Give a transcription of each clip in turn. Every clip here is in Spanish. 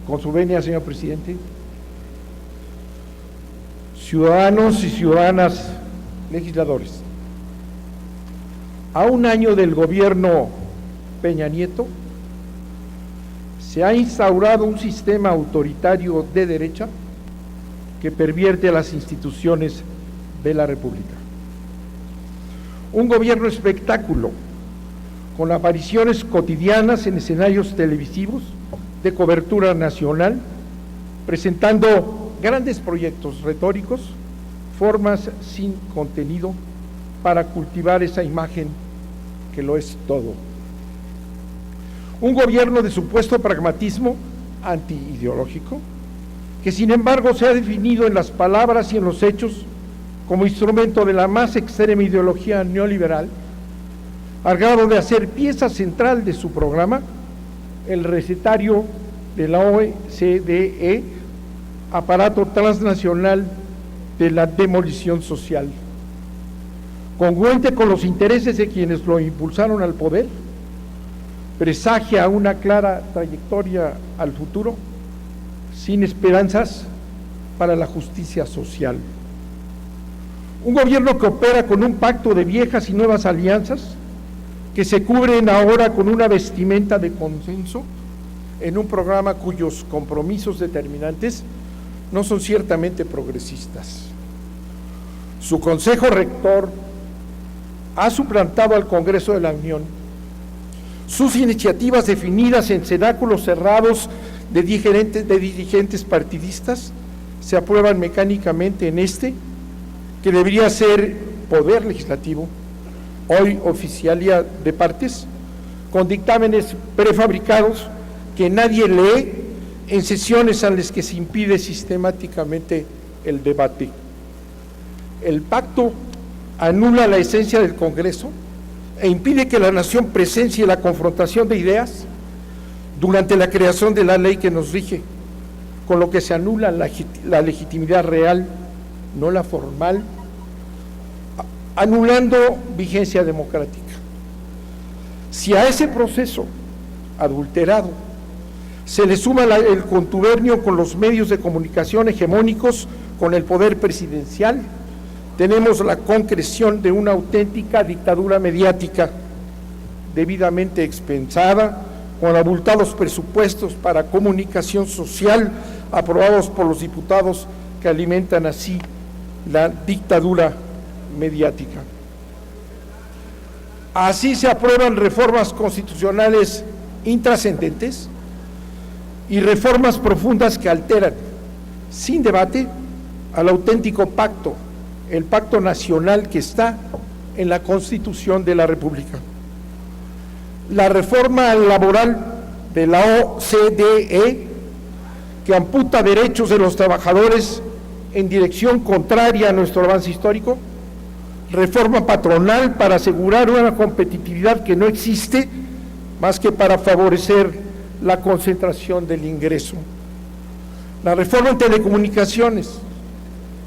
Con su venia, señor presidente. Ciudadanos y ciudadanas legisladores, a un año del gobierno Peña Nieto, se ha instaurado un sistema autoritario de derecha que pervierte a las instituciones de la República. Un gobierno espectáculo, con apariciones cotidianas en escenarios televisivos de cobertura nacional, presentando grandes proyectos retóricos, formas sin contenido para cultivar esa imagen que lo es todo. Un gobierno de supuesto pragmatismo antiideológico, que sin embargo se ha definido en las palabras y en los hechos como instrumento de la más extrema ideología neoliberal, al grado de hacer pieza central de su programa el recetario de la OCDE, aparato transnacional de la demolición social. Congruente con los intereses de quienes lo impulsaron al poder, presagia una clara trayectoria al futuro, sin esperanzas para la justicia social. Un gobierno que opera con un pacto de viejas y nuevas alianzas, que se cubren ahora con una vestimenta de consenso, en un programa cuyos compromisos determinantes no son ciertamente progresistas. Su Consejo Rector ha suplantado al Congreso de la Unión. Sus iniciativas definidas en cenáculos cerrados de dirigentes partidistas se aprueban mecánicamente en este, que debería ser poder legislativo, hoy oficialía de partes, con dictámenes prefabricados que nadie lee en sesiones a las que se impide sistemáticamente el debate. El pacto anula la esencia del Congreso e impide que la nación presencie la confrontación de ideas durante la creación de la ley que nos rige, con lo que se anula la legitimidad real, no la formal, anulando vigencia democrática. Si a ese proceso adulterado se le suma el contubernio con los medios de comunicación hegemónicos, con el poder presidencial, tenemos la concreción de una auténtica dictadura mediática, debidamente expensada, con abultados presupuestos para comunicación social aprobados por los diputados que alimentan así la dictadura mediática. Así se aprueban reformas constitucionales intrascendentes y reformas profundas que alteran, sin debate, al auténtico pacto, el pacto nacional que está en la Constitución de la República. La reforma laboral de la OCDE, que amputa derechos de los trabajadores en dirección contraria a nuestro avance histórico, reforma patronal para asegurar una competitividad que no existe más que para favorecer la concentración del ingreso. La reforma en telecomunicaciones,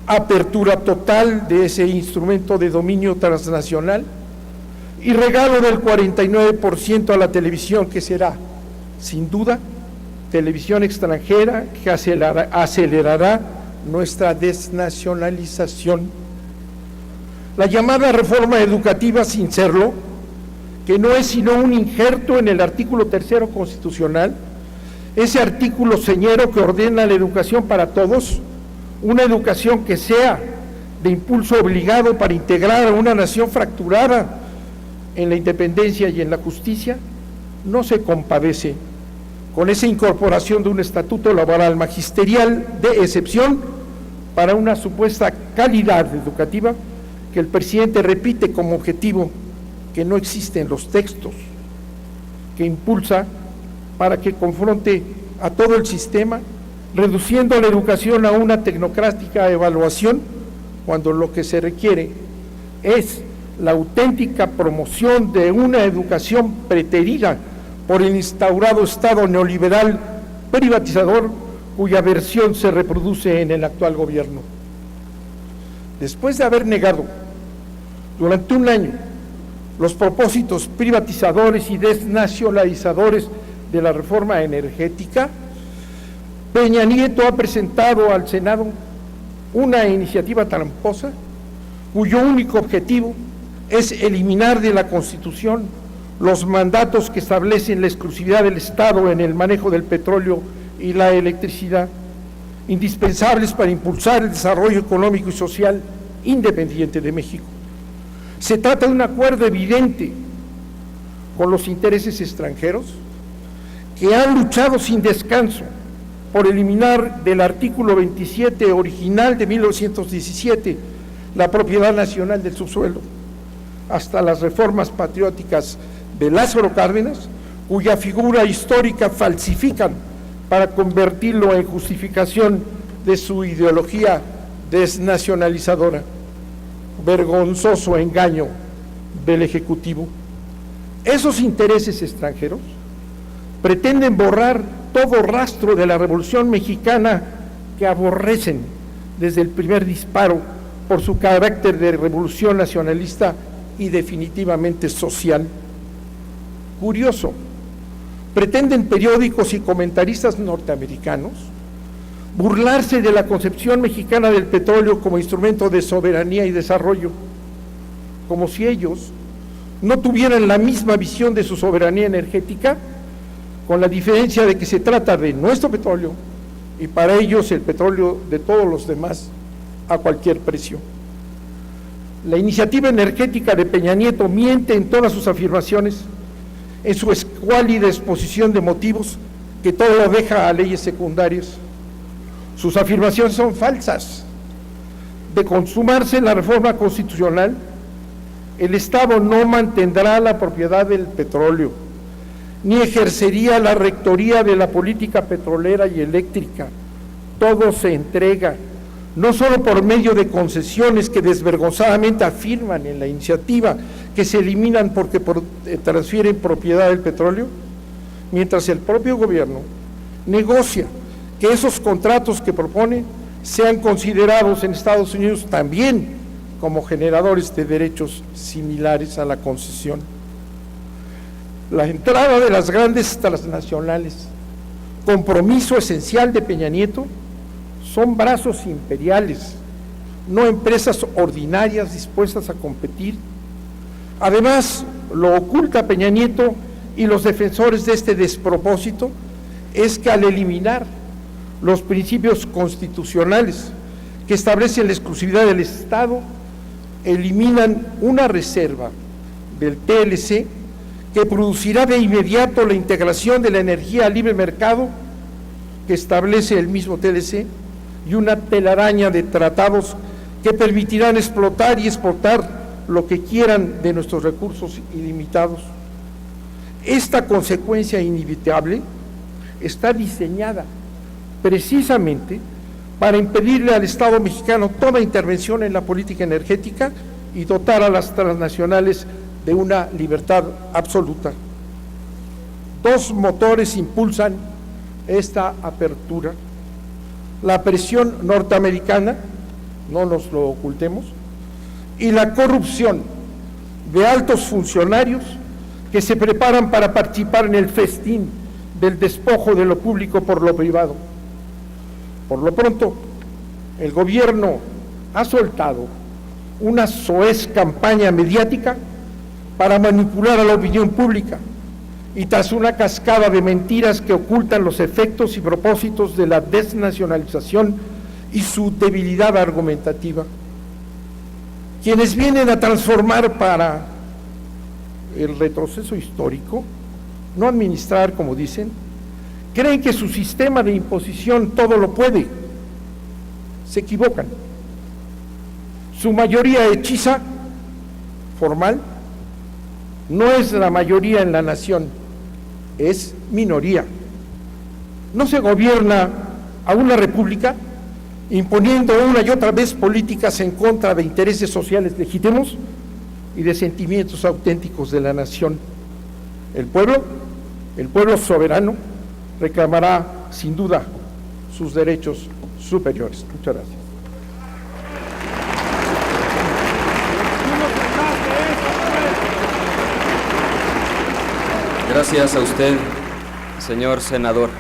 apertura total de ese instrumento de dominio transnacional y regalo del 49% a la televisión, que será, sin duda, televisión extranjera, que acelerará nuestra desnacionalización. La llamada reforma educativa, sin serlo, que no es sino un injerto en el artículo 3 constitucional, ese artículo señero que ordena la educación para todos, una educación que sea de impulso obligado para integrar a una nación fracturada en la independencia y en la justicia, no se compadece con esa incorporación de un estatuto laboral magisterial de excepción para una supuesta calidad educativa que el presidente repite como objetivo que no existe en los textos, que impulsa para que confronte a todo el sistema, reduciendo la educación a una tecnocrática evaluación, cuando lo que se requiere es la auténtica promoción de una educación preterida por el instaurado Estado neoliberal privatizador, cuya versión se reproduce en el actual gobierno. Después de haber negado durante un año los propósitos privatizadores y desnacionalizadores de la reforma energética, Peña Nieto ha presentado al Senado una iniciativa tramposa cuyo único objetivo es eliminar de la Constitución los mandatos que establecen la exclusividad del Estado en el manejo del petróleo y la electricidad, indispensables para impulsar el desarrollo económico y social independiente de México. Se trata de un acuerdo evidente con los intereses extranjeros que han luchado sin descanso por eliminar del artículo 27 original de 1917 la propiedad nacional del subsuelo, hasta las reformas patrióticas de Lázaro Cárdenas, cuya figura histórica falsifican para convertirlo en justificación de su ideología desnacionalizadora. Vergonzoso engaño del Ejecutivo. Esos intereses extranjeros pretenden borrar todo rastro de la Revolución Mexicana que aborrecen desde el primer disparo por su carácter de revolución nacionalista y definitivamente social. Curioso, pretenden periódicos y comentaristas norteamericanos burlarse de la concepción mexicana del petróleo como instrumento de soberanía y desarrollo, como si ellos no tuvieran la misma visión de su soberanía energética, con la diferencia de que se trata de nuestro petróleo y para ellos el petróleo de todos los demás a cualquier precio. La iniciativa energética de Peña Nieto miente en todas sus afirmaciones, en su escuálida exposición de motivos que todo lo deja a leyes secundarias. Sus afirmaciones son falsas. De consumarse la reforma constitucional, el Estado no mantendrá la propiedad del petróleo, ni ejercería la rectoría de la política petrolera y eléctrica. Todo se entrega, no solo por medio de concesiones que desvergonzadamente afirman en la iniciativa que se eliminan porque transfieren propiedad del petróleo, mientras el propio gobierno negocia que esos contratos que propone sean considerados en Estados Unidos también como generadores de derechos similares a la concesión. La entrada de las grandes transnacionales, compromiso esencial de Peña Nieto, son brazos imperiales, no empresas ordinarias dispuestas a competir. Además, lo oculta Peña Nieto y los defensores de este despropósito es que al eliminar los principios constitucionales que establecen la exclusividad del Estado, eliminan una reserva del TLC que producirá de inmediato la integración de la energía a libre mercado que establece el mismo TLC y una telaraña de tratados que permitirán explotar y exportar lo que quieran de nuestros recursos ilimitados. Esta consecuencia inevitable está diseñada precisamente para impedirle al Estado mexicano toda intervención en la política energética y dotar a las transnacionales de una libertad absoluta. Dos motores impulsan esta apertura: la presión norteamericana, no nos lo ocultemos, y la corrupción de altos funcionarios que se preparan para participar en el festín del despojo de lo público por lo privado. Por lo pronto, el gobierno ha soltado una soez campaña mediática para manipular a la opinión pública y tras una cascada de mentiras que ocultan los efectos y propósitos de la desnacionalización y su debilidad argumentativa. Quienes vienen a transformar para el retroceso histórico, no administrar, como dicen, creen que su sistema de imposición todo lo puede. Se equivocan. Su mayoría hechiza, formal, no es la mayoría en la nación, es minoría. No se gobierna a una república imponiendo una y otra vez políticas en contra de intereses sociales legítimos y de sentimientos auténticos de la nación. El pueblo soberano, reclamará sin duda sus derechos superiores. Muchas gracias. Gracias a usted, señor senador.